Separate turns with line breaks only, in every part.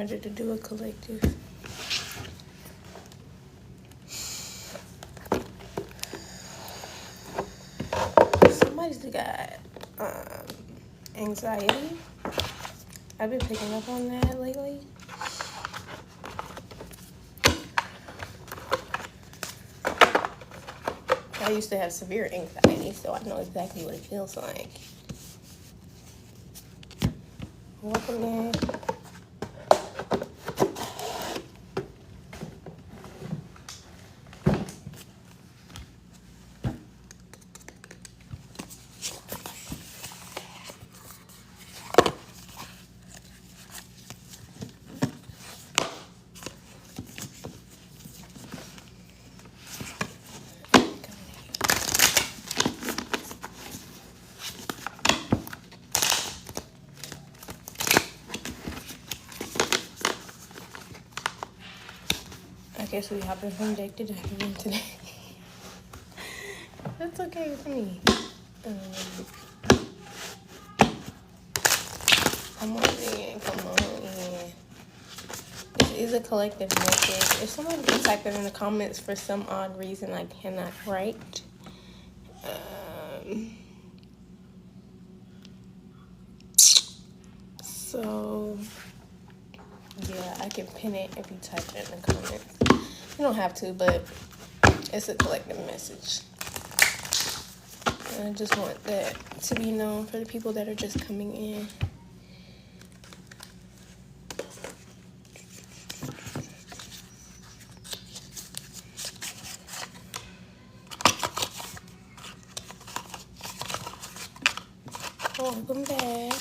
order to do a collective. Somebody's got anxiety. I've been picking up on that lately. I used to have severe anxiety, so I know exactly what it feels like. Welcome in. I guess we hopping from deck to deck again today. That's okay with me. Come on in, come on in. This is a collective message. If someone can type it in the comments for some odd reason I cannot write. So yeah, I can pin it if you type it in the comments. You don't have to, but it's a collective message. And I just want that to be known for the people that are just coming in. Welcome back.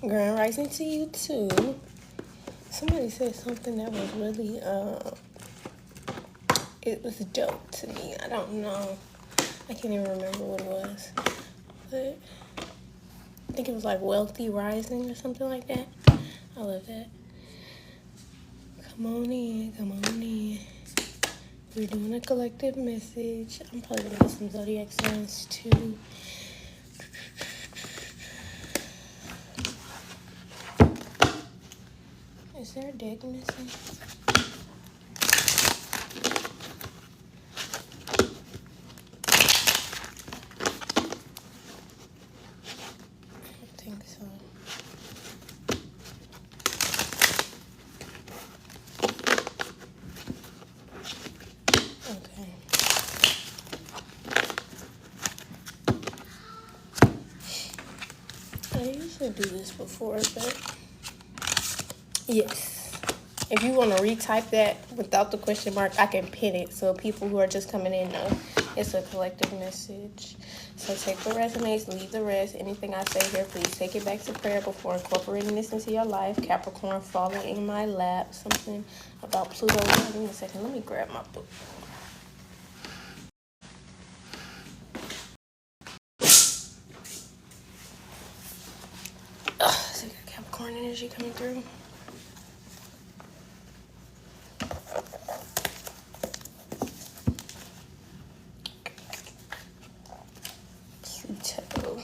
Grand rising to you too. Somebody said something that was really it was dope to me. I don't know. I can't even remember what it was. But I think it was like wealthy rising or something like that. I love that. Come on in, come on in. We're doing a collective message. I'm probably gonna get some zodiac signs too. Is there a deck missing? I don't think so. Okay. I usually do this before, but yes. If you want to retype that without the question mark, I can pin it so people who are just coming in know it's a collective message. So take what resonates, leave the rest. Anything I say here, please take it back to prayer before incorporating this into your life. Capricorn falling in my lap. Something about Pluto. Give me a second. Let me grab my book. So you got Capricorn energy coming through. Pluto.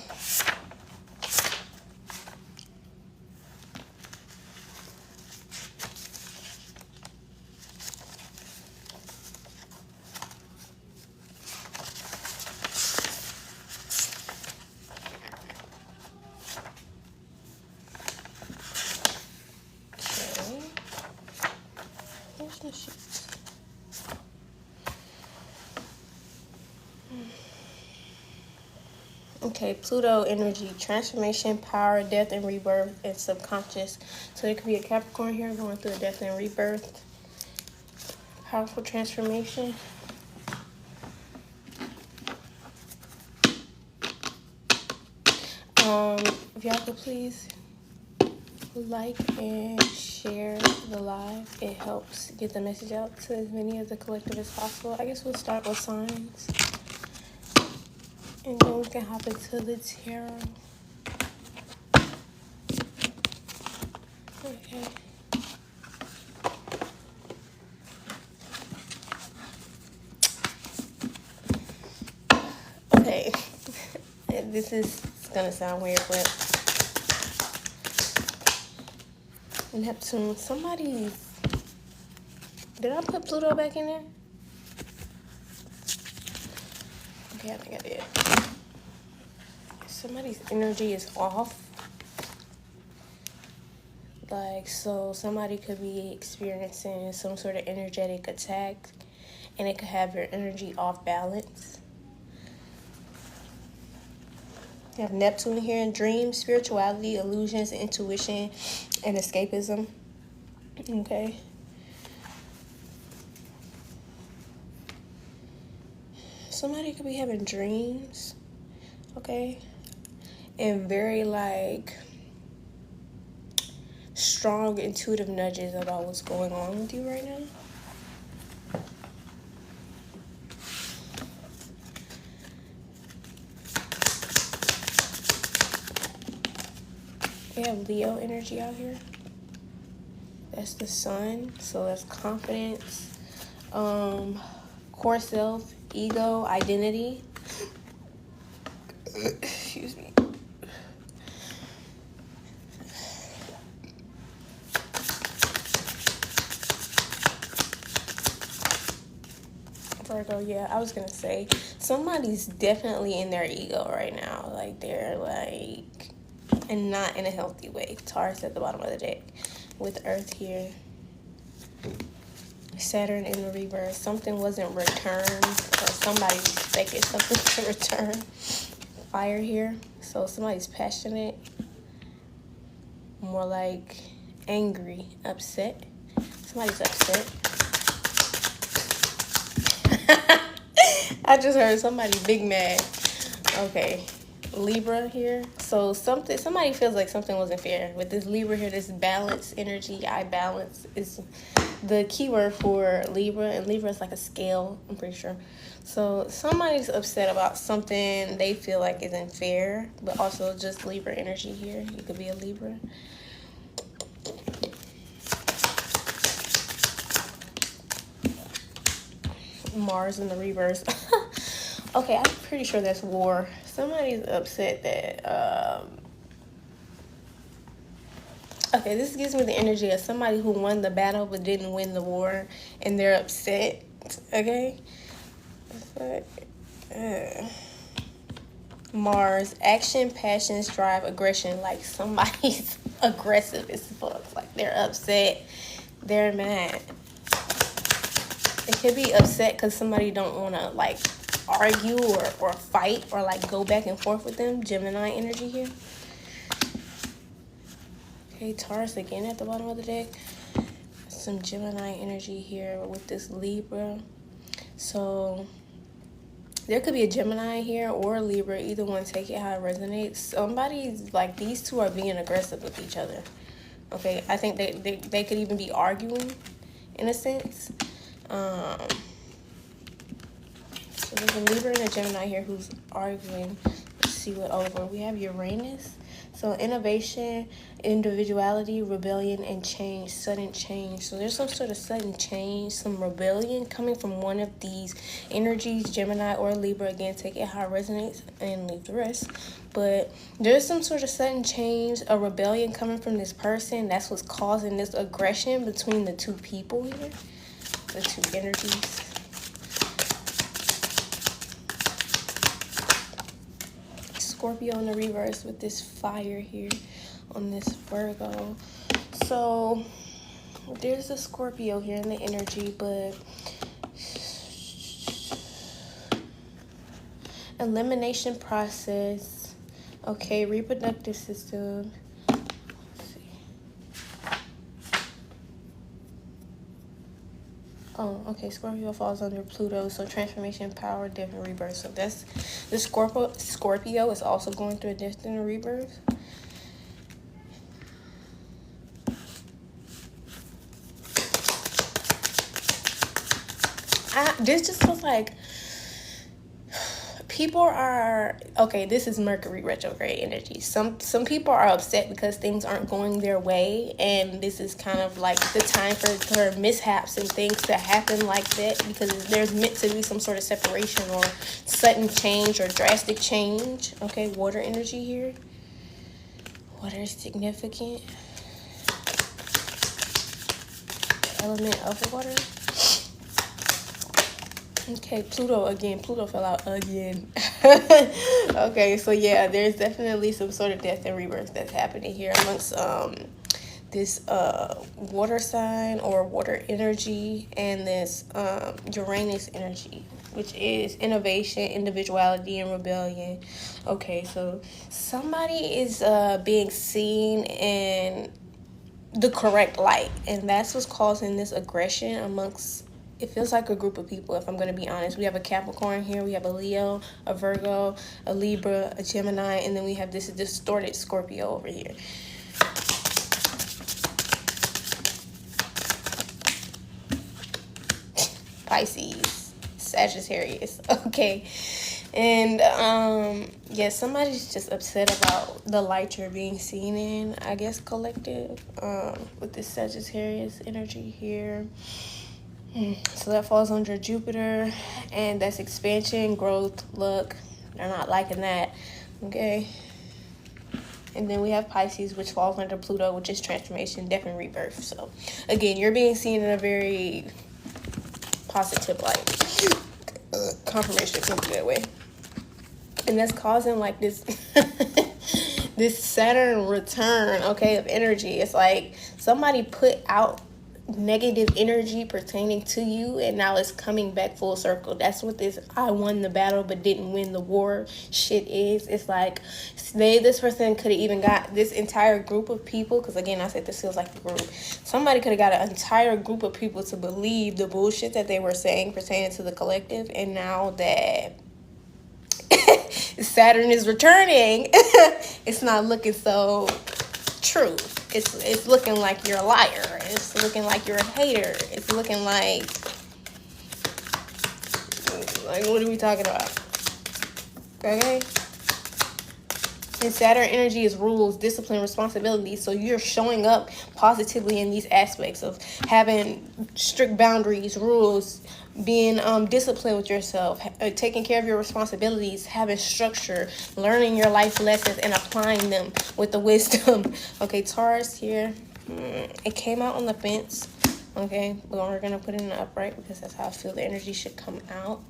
Okay, Pluto energy, transformation, power, death and rebirth, and subconscious. So there could be a Capricorn here going through a death and rebirth. Powerful transformation. If y'all could please like and share the live. It helps get the message out to as many of the collective as possible. I guess we'll start with signs. And then we can hop into the tarot. Okay. this is gonna sound weird, but Neptune, did I put Pluto back in there? Okay, I think I did. Somebody's energy is off. Like, so somebody could be experiencing some sort of energetic attack, and it could have your energy off balance. You have Neptune here in dreams, spirituality, illusions, intuition, and escapism. Okay. Somebody could be having dreams, okay, and very like strong intuitive nudges about what's going on with you right now. We have Leo energy out here. That's the sun, so that's confidence, core self, ego, identity. Excuse me. Virgo, yeah, I was gonna say somebody's definitely in their ego right now. Like they're like, and not in a healthy way. Taurus at the bottom of the deck with Earth here. Saturn in the reverse. Something wasn't returned, or somebody expected something to return. Fire here. So somebody's passionate. More like angry, upset. Somebody's upset. I just heard somebody big mad. Okay. Libra here. So somebody feels like something wasn't fair. With this Libra here, this balance energy, balance is the keyword for Libra, and Libra is like a scale, I'm pretty sure. So somebody's upset about something they feel like isn't fair, but also just Libra energy here. You could be a Libra. Mars in the reverse. Okay, I'm pretty sure that's war. Somebody's upset that okay, this gives me the energy of somebody who won the battle but didn't win the war, and they're upset. Okay, Mars, action, passion, drive, aggression. Like somebody's aggressive as fuck. Like they're upset, they're mad. It could be upset because somebody don't want to like argue or fight or like go back and forth with them. Gemini energy here. Okay, Taurus again at the bottom of the deck. Some Gemini energy here with this Libra. So there could be a Gemini here or a Libra. Either one, take it how it resonates. Somebody's like, these two are being aggressive with each other. Okay, I think they could even be arguing in a sense. So there's a Libra and a Gemini here who's arguing. Let's see what over. We have Uranus. So innovation, individuality, rebellion, and change, sudden change. So there's some sort of sudden change, some rebellion coming from one of these energies, Gemini or Libra. Again, take it how it resonates and leave the rest. But there's some sort of sudden change, a rebellion coming from this person. That's what's causing this aggression between the two people here, the two energies. Scorpio in the reverse with this fire here on this Virgo. So there's a Scorpio here in the energy, but elimination process. Okay, reproductive system. Let's see. Oh, okay, Scorpio falls under Pluto, so transformation, power, death, and rebirth. So that's the Scorpio is also going through a death and a rebirth. This just feels like people are, okay, this is Mercury retrograde energy. Some people are upset because things aren't going their way, and this is kind of like the time for mishaps and things to happen like that, because there's meant to be some sort of separation or sudden change or drastic change. Okay, water energy here. Water is significant. Element of water. Okay, Pluto again. Pluto fell out again. Okay, so yeah, there's definitely some sort of death and rebirth that's happening here amongst this water sign or water energy and this Uranus energy, which is innovation, individuality, and rebellion. Okay, so somebody is being seen in the correct light, and that's what's causing this aggression amongst, it feels like a group of people, if I'm going to be honest. We have a Capricorn here, we have a Leo, a Virgo, a Libra, a Gemini, and then we have this distorted Scorpio over here. Pisces, Sagittarius. Okay. And yeah, somebody's just upset about the light you're being seen in, I guess, collective, with this Sagittarius energy here. So that falls under Jupiter, and that's expansion, growth, luck. They're not liking that. Okay. And then we have Pisces, which falls under Pluto, which is transformation, death, and rebirth. So again, you're being seen in a very positive light. Confirmation comes that way. And that's causing like this this Saturn return, okay, of energy. It's like somebody put out negative energy pertaining to you, and now it's coming back full circle. That's what this I won the battle but didn't win the war shit is. It's like this person could have even got this entire group of people, because again, I said this feels like a group. Somebody could have got an entire group of people to believe the bullshit that they were saying pertaining to the collective, and now that Saturn is returning, it's not looking so true. It's looking like you're a liar. It's looking like you're a hater. It's looking like what are we talking about? Okay? And Saturn energy is rules, discipline, responsibility. So you're showing up positively in these aspects of having strict boundaries, rules, being disciplined with yourself, taking care of your responsibilities, having structure, learning your life lessons, and applying them with the wisdom. Okay, Taurus here. It came out on the fence. Okay, but we're going to put it in the upright because that's how I feel the energy should come out.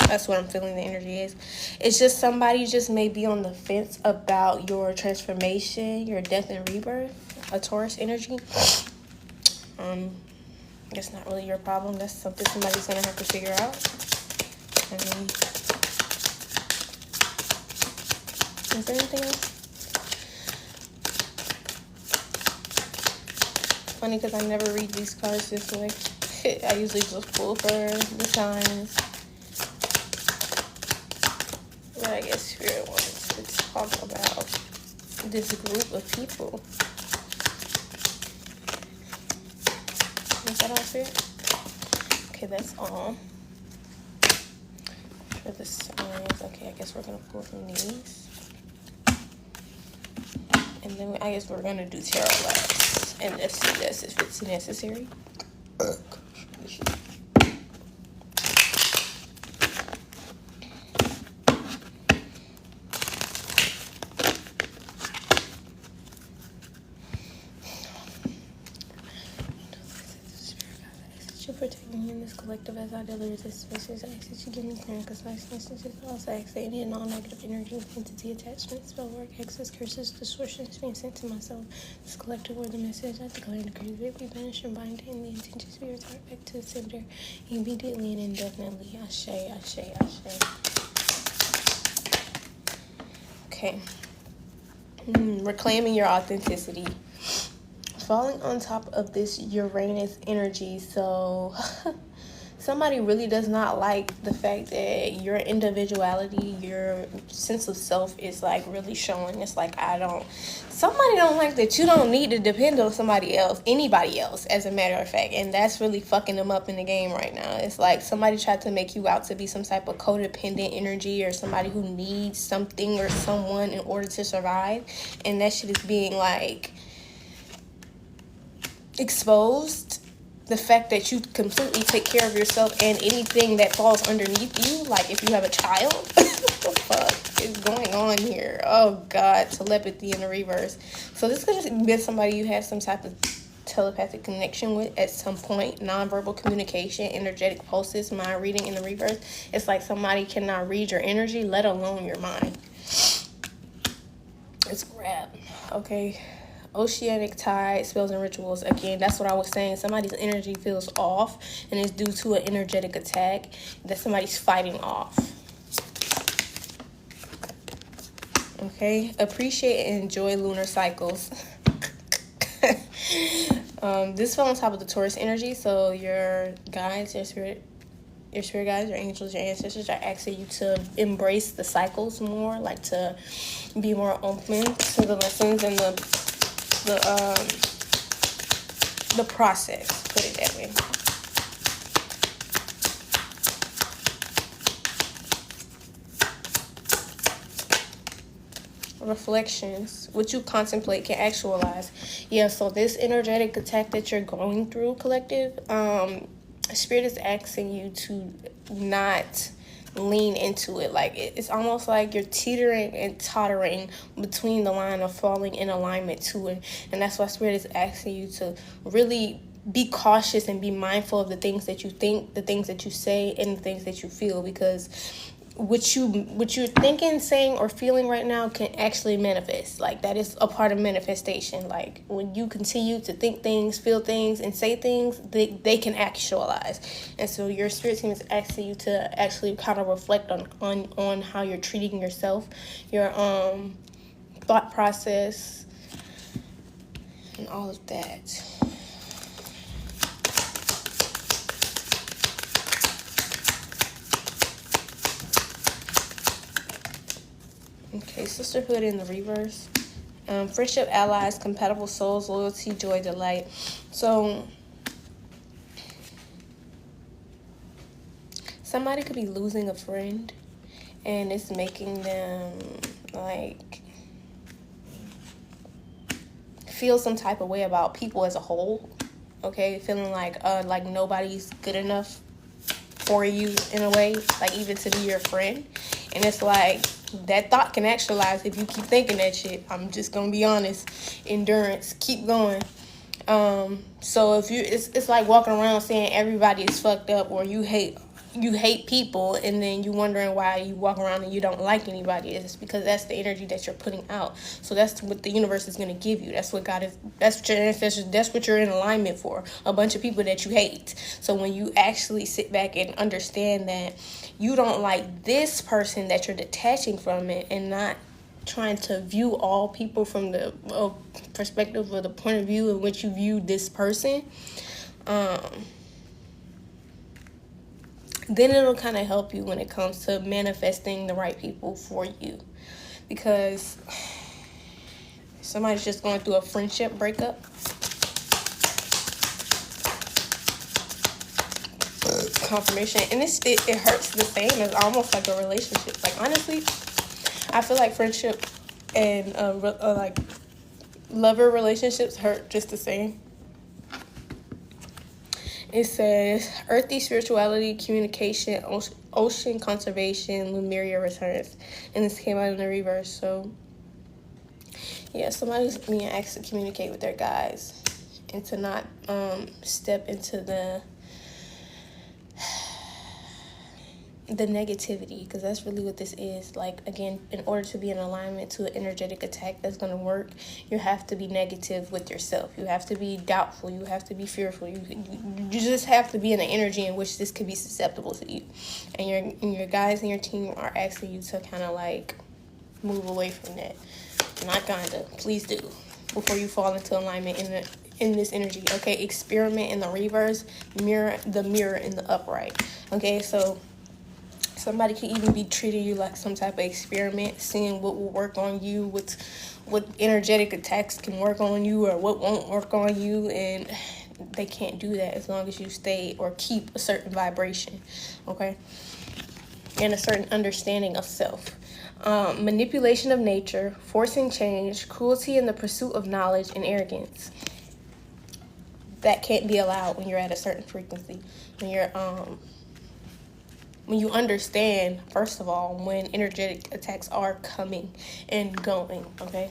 That's what I'm feeling the energy is. It's just somebody just may be on the fence about your transformation, your death and rebirth, a Taurus energy. It's not really your problem. That's something somebody's going to have to figure out. Is there anything else? Funny because I never read these cards this way. I usually just pull for the signs. But I guess Spirit wants to talk about this group of people. Is that all, Spirit? Okay, that's all. For the signs. Okay, I guess we're going to pull from these. And then I guess we're going to do tarot last. And let's see this if it's necessary. Protecting me in this collective as I deliver this message. I ask that you give me clear and concise messages. I also ask that any and all negative energy, entity, attachment, spell work, excess, curses, distortions being sent to myself. This collective word, the message, I declare and decree that it be banished and bind, and the intentions be returned back to the sender immediately and indefinitely. Ashe, ashe, ashe. Okay. Reclaiming your authenticity. Falling on top of this Uranus energy, so somebody really does not like the fact that your individuality, your sense of self is like really showing. It's like, somebody don't like that you don't need to depend on somebody else, anybody else, as a matter of fact. And that's really fucking them up in the game right now. It's like somebody tried to make you out to be some type of codependent energy, or somebody who needs something or someone in order to survive. And that shit is being like exposed. The fact that you completely take care of yourself and anything that falls underneath you, like if you have a child, what the fuck is going on here? Oh God, telepathy in the reverse. So this is gonna be somebody you have some type of telepathic connection with at some point. Nonverbal communication, energetic pulses, mind reading in the reverse. It's like somebody cannot read your energy, let alone your mind. It's rap, okay? Oceanic tide, spells and rituals. Again, that's what I was saying. Somebody's energy feels off, and it's due to an energetic attack that somebody's fighting off. Okay? Appreciate and enjoy lunar cycles. This fell on top of the Taurus energy, so your guides, your spirit guides, your angels, your ancestors are asking you to embrace the cycles more, like to be more open to the lessons and the process, put it that way. Reflections, what you contemplate can actualize. Yeah, so this energetic attack that you're going through, collective, Spirit is asking you to not lean into it. Like it's almost like you're teetering and tottering between the line of falling in alignment to it. And that's why Spirit is asking you to really be cautious and be mindful of the things that you think, the things that you say, and the things that you feel, because what you're thinking, saying, or feeling right now can actually manifest. Like that is a part of manifestation. Like when you continue to think things, feel things, and say things, they can actualize. And so your spirit team is asking you to actually kind of reflect on how you're treating yourself, your thought process, and all of that. Okay, sisterhood in the reverse. Friendship, allies, compatible souls, loyalty, joy, delight. So somebody could be losing a friend, and it's making them like feel some type of way about people as a whole. Okay, feeling like nobody's good enough for you in a way, like even to be your friend. And it's like that thought can actualize if you keep thinking that shit. I'm just gonna be honest. Endurance, keep going. So if it's like walking around saying everybody is fucked up, or you hate people, and then you wondering why you walk around and you don't like anybody. It's because that's the energy that you're putting out. So that's what the universe is going to give you. That's what God is. That's what your ancestors. That's what you're in alignment for. A bunch of people that you hate. So when you actually sit back and understand that you don't like this person, that you're detaching from it and not trying to view all people from the perspective or the point of view in which you view this person, then it'll kind of help you when it comes to manifesting the right people for you. Because somebody's just going through a friendship breakup. Confirmation. And it hurts the same as almost like a relationship. Like, honestly, I feel like friendship and like lover relationships hurt just the same. It says, earthy spirituality, communication, ocean conservation, Lemuria returns. And this came out in the reverse. So, yeah, somebody's being asked to communicate with their guides and to not step into the negativity, because that's really what this is. Like, again, in order to be in alignment to an energetic attack that's going to work, you have to be negative with yourself. You have to be doubtful. You have to be fearful. You just have to be in an energy in which this could be susceptible to you. And your guys and your team are asking you to kind of like move away from that. Not kinda, please do, before you fall into alignment in this energy. Okay, experiment in the reverse, mirror in the upright. Okay, so somebody could even be treating you like some type of experiment, seeing what will work on you, what energetic attacks can work on you or what won't work on you, and they can't do that as long as you stay or keep a certain vibration, okay, and a certain understanding of self. Manipulation of nature, forcing change, cruelty in the pursuit of knowledge, and arrogance. That can't be allowed when you're at a certain frequency. When you understand, first of all, when energetic attacks are coming and going, okay?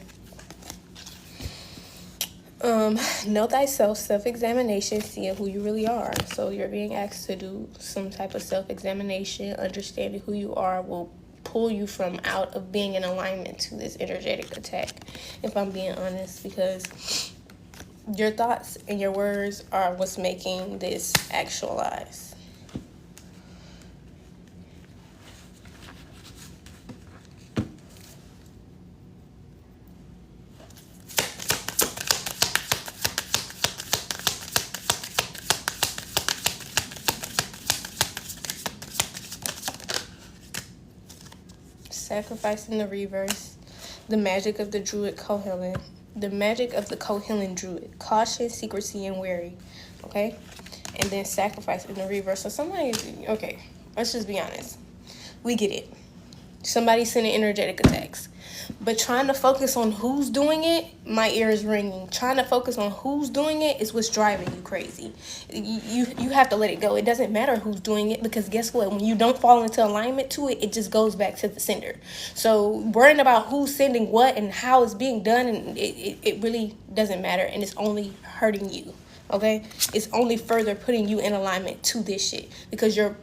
Know thyself, self-examination, seeing who you really are. So you're being asked to do some type of self-examination. Understanding who you are will pull you from out of being in alignment to this energetic attack, if I'm being honest, because your thoughts and your words are what's making this actualize. Sacrifice in the reverse. The magic of the druid Kohelin. The magic of the Kohelin druid. Caution, secrecy, and wary. Okay? And then sacrifice in the reverse. So somebody, okay, let's just be honest. We get it. Somebody's sending energetic attacks. But trying to focus on who's doing it, my ear is ringing. Trying to focus on who's doing it is what's driving you crazy. You have to let it go. It doesn't matter who's doing it, because guess what? When you don't fall into alignment to it, it just goes back to the sender. So worrying about who's sending what and how it's being done, and it really doesn't matter, and it's only hurting you. Okay? It's only further putting you in alignment to this shit, because you're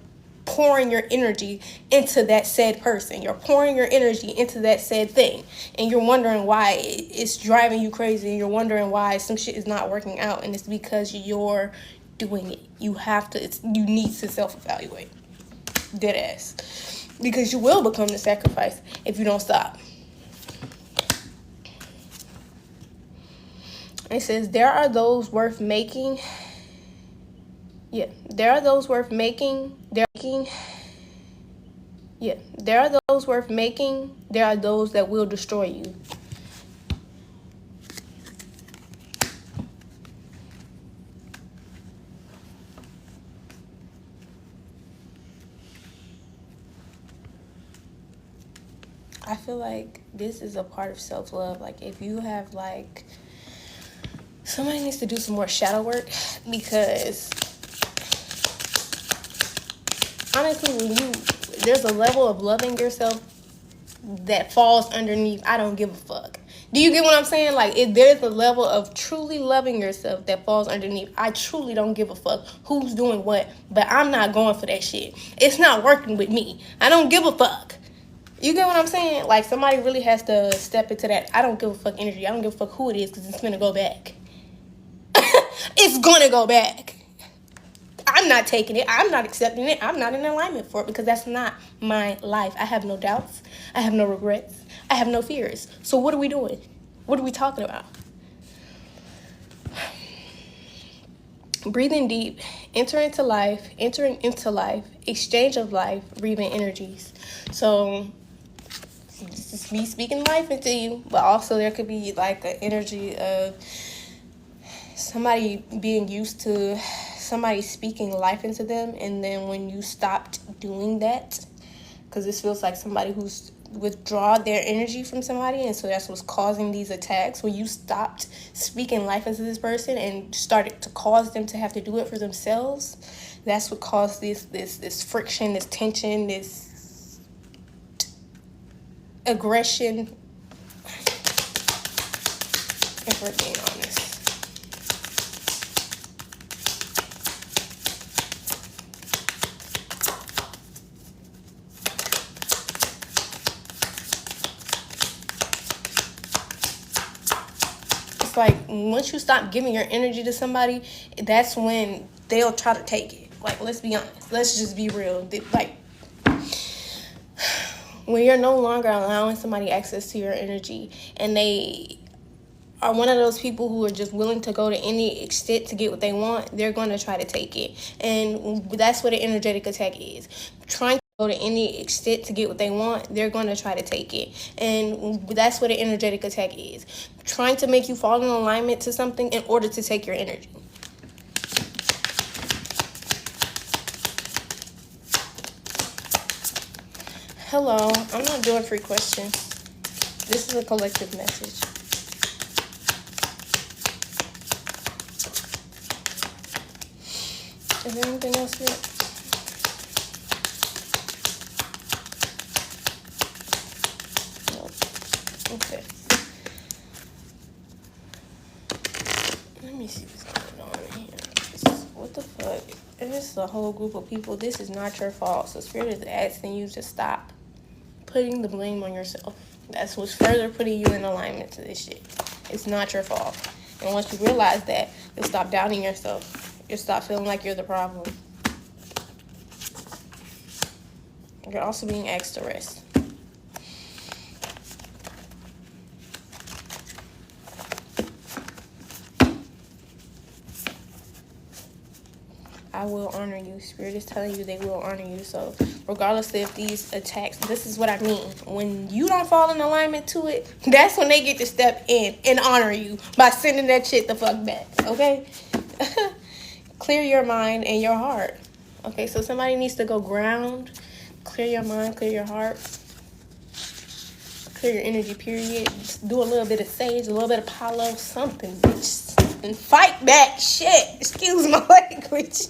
pouring your energy into that said person. You're pouring your energy into that said thing, and you're wondering why it's driving you crazy, and you're wondering why some shit is not working out, and it's because you're doing it. You need to self-evaluate. Dead ass. Because you will become the sacrifice if you don't stop. It says, there are those worth making. There are those worth making. There are those worth making. There are those that will destroy you. I feel like this is a part of self-love. Like, if you have, like, somebody needs to do some more shadow work, because honestly, there's a level of loving yourself that falls underneath I don't give a fuck. Do you get what I'm saying? Like, if there's a level of truly loving yourself that falls underneath I truly don't give a fuck who's doing what, but I'm not going for that shit. It's not working with me. I don't give a fuck. You get what I'm saying? Like, somebody really has to step into that I don't give a fuck energy. I don't give a fuck who it is, because it's gonna go back. It's gonna go back. I'm not taking it. I'm not accepting it. I'm not in alignment for it, because that's not my life. I have no doubts. I have no regrets. I have no fears. So what are we doing? What are we talking about? Breathing deep. Entering into life. Exchange of life. Breathing energies. So just be speaking life into you. But also there could be like an energy of somebody being used to somebody speaking life into them, and then when you stopped doing that, because this feels like somebody who's withdrawn their energy from somebody, and so that's what's causing these attacks. When you stopped speaking life into this person and started to cause them to have to do it for themselves, that's what caused this friction, this tension, this aggression, if we're being honest. Like, once you stop giving your energy to somebody, that's when they'll try to take it. Like, let's be honest. Let's just be real. Like, when you're no longer allowing somebody access to your energy, and they are one of those people who are just willing to go to any extent to get what they want, they're going to try to take it. And that's what an energetic attack is. Trying to go to any extent to get what they want, they're going to try to take it. And that's what an energetic attack is. Trying to make you fall in alignment to something in order to take your energy. Hello, I'm not doing free questions. This is a collective message. Is there anything else here? No. Okay. Let me see what's going on here. What the fuck? If this is a whole group of people, this is not your fault. So Spirit is asking you to stop putting the blame on yourself. That's what's further putting you in alignment to this shit. It's not your fault. And once you realize that, you'll stop doubting yourself. You'll stop feeling like you're the problem. You're also being asked to rest. I will honor you. Spirit is telling you they will honor you. So regardless of these attacks, this is what I mean. When you don't fall in alignment to it, that's when they get to step in and honor you by sending that shit the fuck back. Okay? Clear your mind and your heart. Okay, so somebody needs to go ground. Clear your mind, clear your heart. Clear your energy, period. Just do a little bit of sage, a little bit of Palo, something, bitch. And fight back shit. Excuse my language.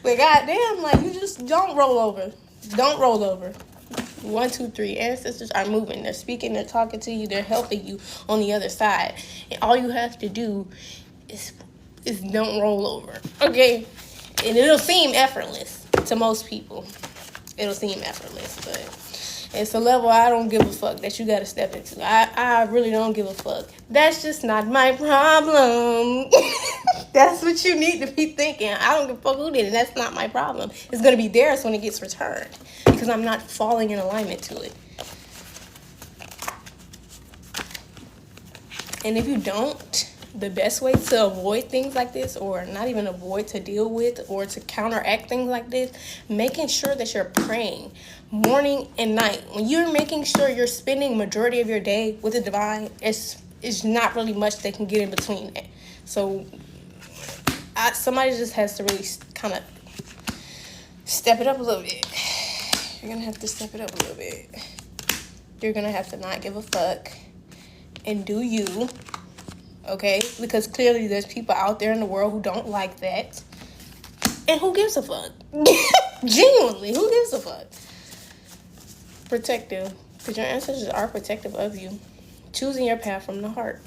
But goddamn, like, you just don't roll over. Don't roll over. 1, 2, 3. Ancestors are moving. They're speaking, they're talking to you, they're helping you on the other side. And all you have to do is don't roll over. Okay? And it'll seem effortless to most people. It'll seem effortless, but it's a level I don't give a fuck that you gotta step into. I really don't give a fuck. That's just not my problem. That's what you need to be thinking. I don't give a fuck who did it. That's not my problem. It's gonna be theirs when it gets returned. Because I'm not falling in alignment to it. And if you don't, the best way to avoid things like this, or not even avoid, to deal with or to counteract things like this, making sure that you're praying morning and night. When you're making sure you're spending majority of your day with the divine, it's not really much that can get in between that. So somebody just has to really kind of step it up a little bit. You're gonna have to step it up a little bit. You're gonna have to not give a fuck and do you. Okay, because clearly there's people out there in the world who don't like that. And who gives a fuck? Genuinely, who gives a fuck? Protective. Because your ancestors are protective of you. Choosing your path from the heart.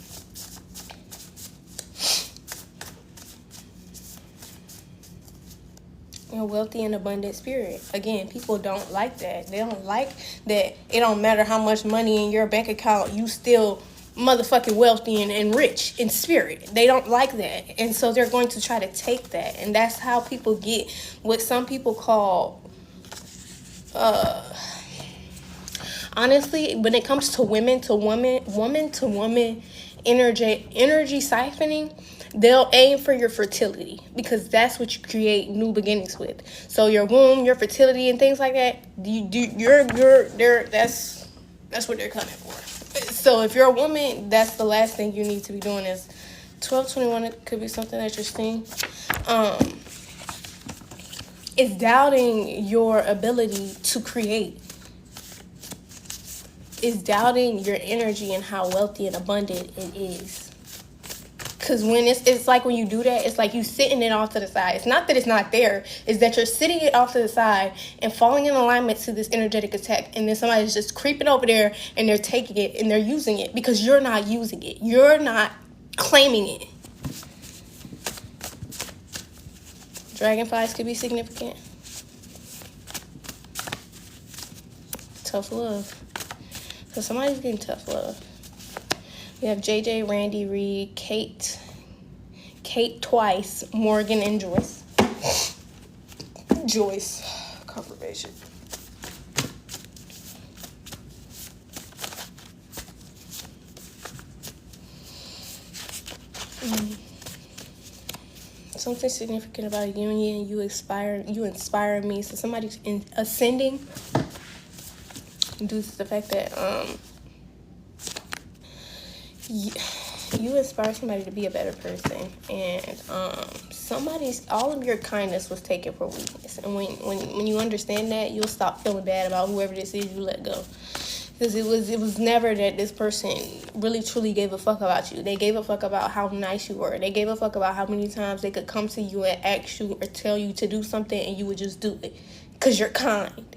A wealthy and abundant spirit. Again, people don't like that. They don't like that it don't matter how much money in your bank account, you still motherfucking wealthy and rich in spirit. They don't like that, and so they're going to try to take that, and that's how people get what some people call honestly, when it comes to woman to woman energy siphoning, they'll aim for your fertility, because that's what you create new beginnings with. So your womb, your fertility, and things like that, that's what they're coming for. So if you're a woman, that's the last thing you need to be doing. Is 1221, it could be something that you're seeing. It's doubting your ability to create. It's doubting your energy and how wealthy and abundant it is. Because when it's like when you do that, it's like you sitting it off to the side. It's not that it's not there. It's that you're sitting it off to the side and falling in alignment to this energetic attack. And then somebody's just creeping over there and they're taking it and they're using it because you're not using it. You're not claiming it. Dragonflies could be significant. Tough love. So somebody's getting tough love. We have JJ, Randy, Reed, Kate twice, Morgan, and Joyce. Joyce, confirmation. Something significant about a union. You inspire me. So somebody's ascending due to the fact that you inspire somebody to be a better person, and all of your kindness was taken for weakness. And when you understand that, you'll stop feeling bad about whoever this is you let go. Because it was never that this person really truly gave a fuck about you. They gave a fuck about how nice you were. They gave a fuck about how many times they could come to you and ask you or tell you to do something and you would just do it. Because you're kind.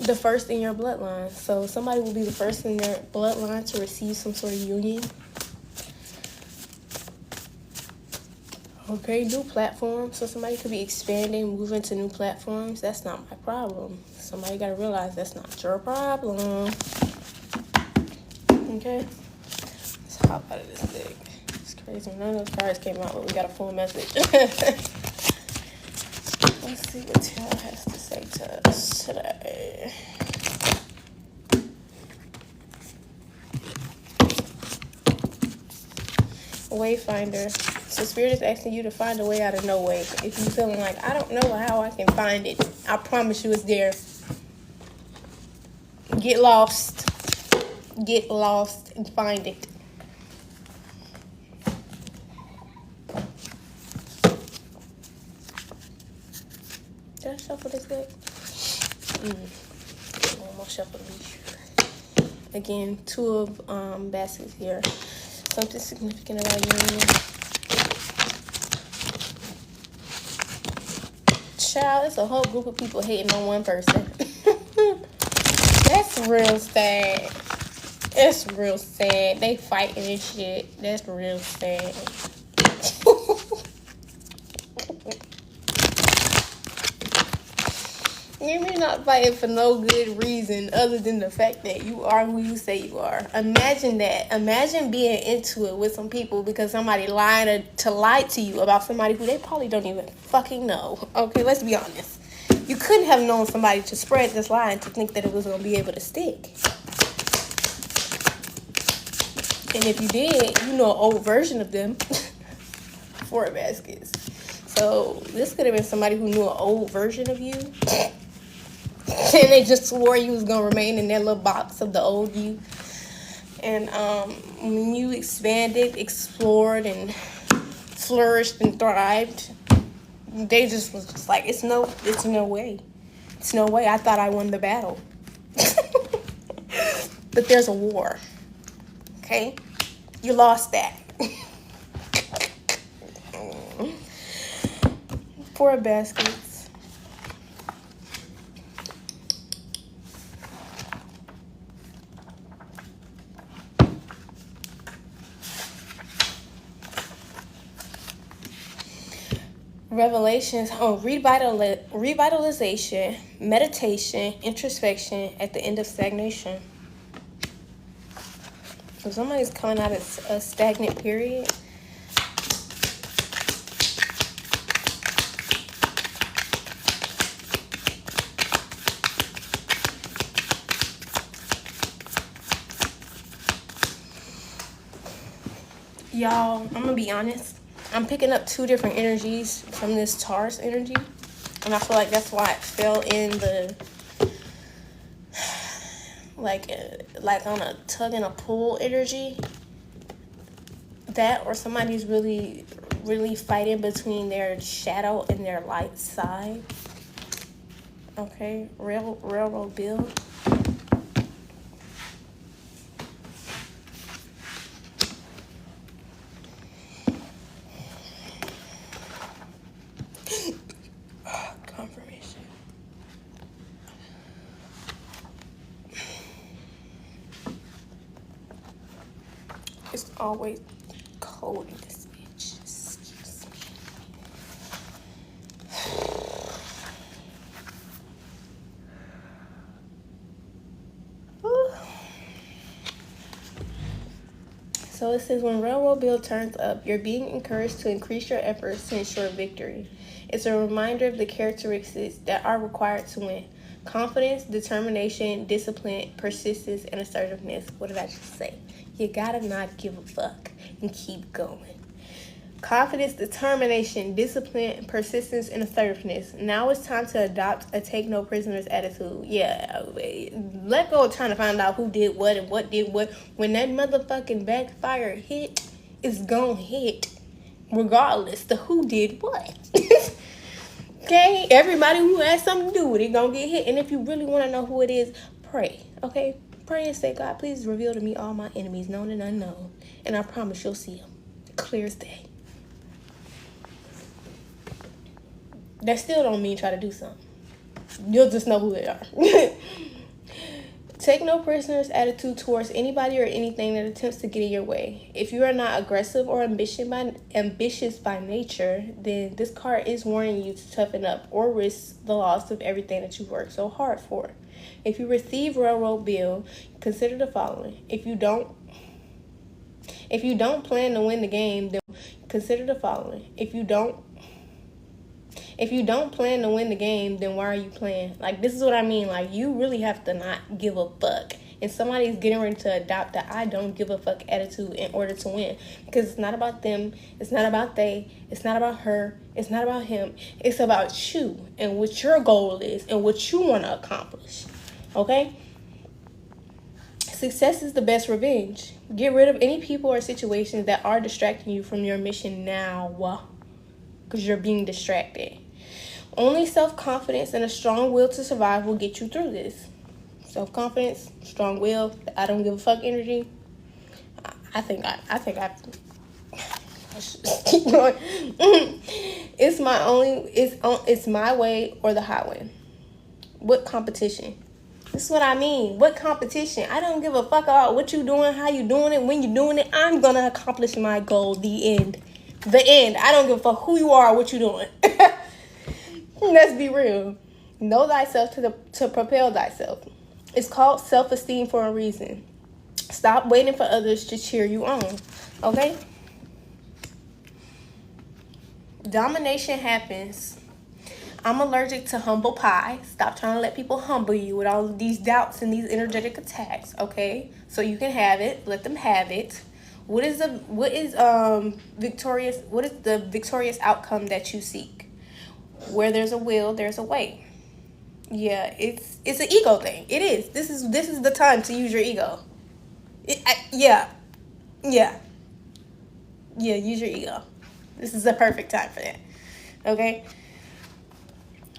The first in your bloodline. So somebody will be the first in their bloodline to receive some sort of union. Okay, new platforms. So somebody could be expanding, moving to new platforms. That's not my problem. Somebody got to realize that's not your problem. Okay? Let's hop out of this thing. It's crazy. None of those cards came out, but we got a full message. Let's see what Tarot has to say to us today. Wayfinder. So Spirit is asking you to find a way out of no way. If you're feeling like, I don't know how I can find it, I promise you it's there. Get lost. Get lost and find it. Did I shuffle this deck? One more shuffle to be sure. Again, 2 of baskets here. Something significant about union. Child, it's a whole group of people hating on one person. That's real sad. It's real sad. They fighting and shit. That's real sad. You're not fighting for no good reason other than the fact that you are who you say you are. Imagine that. Imagine being into it with some people because somebody lied to you about somebody who they probably don't even fucking know. Okay, let's be honest. You couldn't have known somebody to spread this lie and to think that it was going to be able to stick. And if you did, you know an old version of them. 4 baskets. So this could have been somebody who knew an old version of you. And they just swore you was gonna remain in that little box of the old you. And when you expanded, explored, and flourished and thrived, they just was just like, it's no way. It's no way. I thought I won the battle. But there's a war. Okay? You lost that. 4 baskets. Revelations on revitalization, meditation, introspection at the end of stagnation. If somebody's coming out of a stagnant period, y'all, I'm gonna be honest. I'm picking up 2 different energies from this Taurus energy. And I feel like that's why it fell in the, like on a tug and a pull energy. That, or somebody's really, really fighting between their shadow and their light side. Okay, railroad bill. It's always cold in this bitch. Excuse me. So it says, when railroad bill turns up, you're being encouraged to increase your efforts to ensure victory. It's a reminder of the characteristics that are required to win. Confidence, determination, discipline, persistence, and assertiveness. What did I just say? You gotta not give a fuck and keep going. Confidence, determination, discipline, persistence, and assertiveness. Now it's time to adopt a take no prisoners attitude. Yeah, let go of trying to find out who did what and what did what. When that motherfucking backfire hit, it's gonna hit regardless to who did what. Okay, everybody who has something to do with it gonna get hit. And if you really want to know who it is, pray. Okay, pray and say, God, please reveal to me all my enemies, known and unknown, and I promise you'll see them clear as day. That still don't mean try to do something. You'll just know who they are. Take no prisoners attitude towards anybody or anything that attempts to get in your way. If you are not aggressive or ambitious by nature, then this card is warning you to toughen up or risk the loss of everything that you worked so hard for. If you receive railroad bill, consider the following. If you don't plan to win the game, then consider the following. If you don't plan to win the game, then why are you playing? Like, this is what I mean. Like, you really have to not give a fuck. And somebody's getting ready to adopt the I don't give a fuck attitude in order to win. Because it's not about them. It's not about they. It's not about her. It's not about him. It's about you and what your goal is and what you want to accomplish. Okay? Success is the best revenge. Get rid of any people or situations that are distracting you from your mission now. Because you're being distracted. Only self-confidence and a strong will to survive will get you through this. Self-confidence, strong will, I don't give a fuck energy. I think I should keep going. It's my way or the highway. What competition? This is what I mean. What competition? I don't give a fuck about what you doing, how you doing it, when you doing it. I'm gonna accomplish my goal. The end. I don't give a fuck who you are, what you doing. Let's be real. Know thyself to propel thyself. It's called self-esteem for a reason. Stop waiting for others to cheer you on. Okay? Domination happens. I'm allergic to humble pie. Stop trying to let people humble you with all of these doubts and these energetic attacks. Okay? So you can have it. Let them have it. What is the victorious outcome that you seek? Where there's a will, there's a way. Yeah, it's an ego thing. It is. This is the time to use your ego. Yeah. Use your ego. This is the perfect time for that. Okay.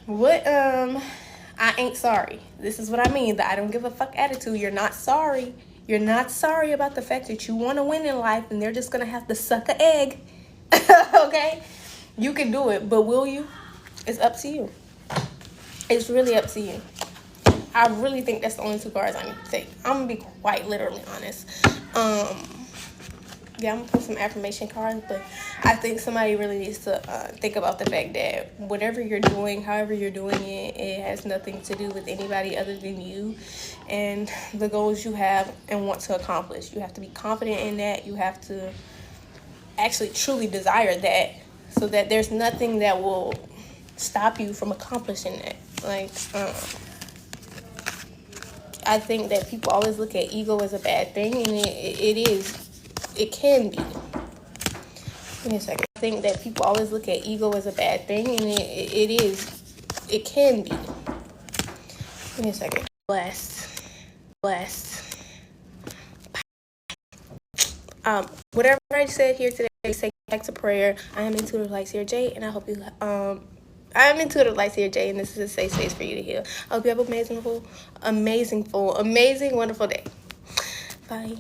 What I ain't sorry. This is what I mean. The I don't give a fuck attitude. You're not sorry. You're not sorry about the fact that you want to win in life, and they're just gonna have to suck an egg. Okay. You can do it, but will you? It's up to you. It's really up to you. I really think that's the only two cards I need to take. I'm gonna be quite literally honest. Yeah, I'm gonna put some affirmation cards, but I think somebody really needs to think about the fact that whatever you're doing, however you're doing it, it has nothing to do with anybody other than you and the goals you have and want to accomplish. You have to be confident in that. You have to actually truly desire that, so that there's nothing that will stop you from accomplishing it. Like, I think that people always look at ego as a bad thing, and it is. It can be. Give me a second. I think that people always look at ego as a bad thing, and it is. It can be. Give me a second. Blessed. Whatever I said here today, say back to prayer. I am Intuitive Light Seer J, and I hope you I'm Intuitive Light Seer J, and this is a safe space for you to heal. I hope you have an amazing, wonderful day. Bye.